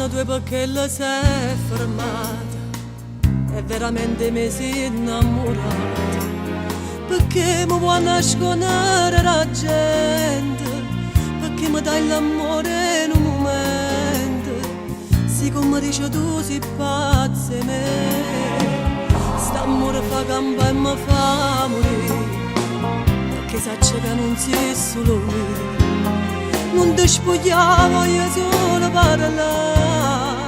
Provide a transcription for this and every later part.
Passano due perché la sei fermata e veramente mi si innamorata, perché mi può nascondere la gente, perché mi dai l'amore in un momento. Sì, come dici tu, sei pazza e me, st'amore fa gamba e mi fa morire, perché sa che non sei solo me. Non ti spogliamo, io solo parlare,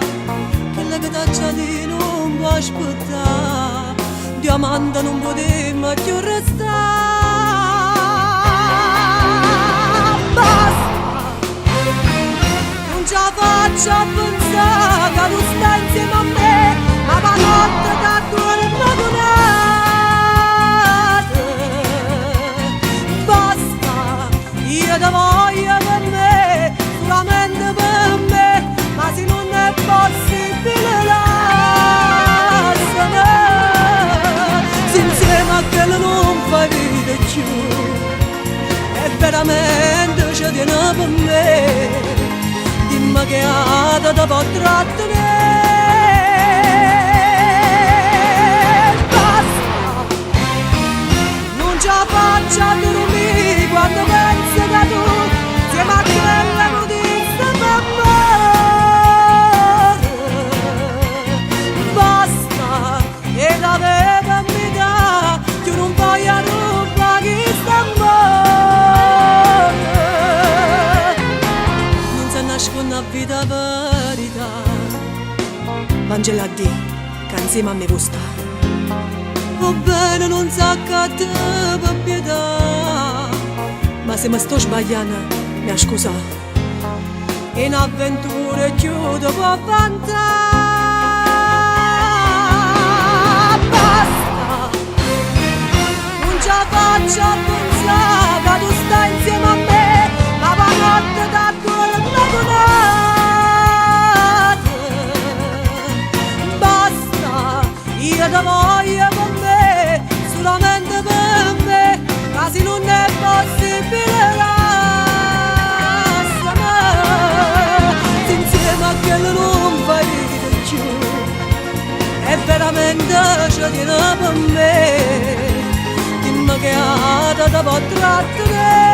che la cataccia lì non può aspettare, diamante non potremmo più restare. Basta, non ce la faccio a pensare che tu stai insieme a me, ma la notte che tu non mi basta, io ti voglio per me, solamente per me, ma se non è possibile lasciami, se insieme a quello non fai vita più, è veramente c'è di una per me, dimmi che ada da può trattenere. Basta, non ce la faccio a dormire quando penso che tu insieme a quella notizia per me. Basta, e la veva mi dà, io non voglio rubare chi sta amore. Non si nasconde a vita verità, Vangelo a Dio, che insieme a me può stare. Va bene, non sa che per pietà, ma se mi sto sbagliando, mi scusa. In avventure chiudo può vantare. Basta, non ce la faccio a pensare che tu stai insieme a me, ma la notte da due lagunate. Basta, io ti voglio per me, solamente per me, ma se non è possibile lasciami, se insieme a quello non fai vita più, è veramente c'è di una per me, dimmi che ada da può trattenere.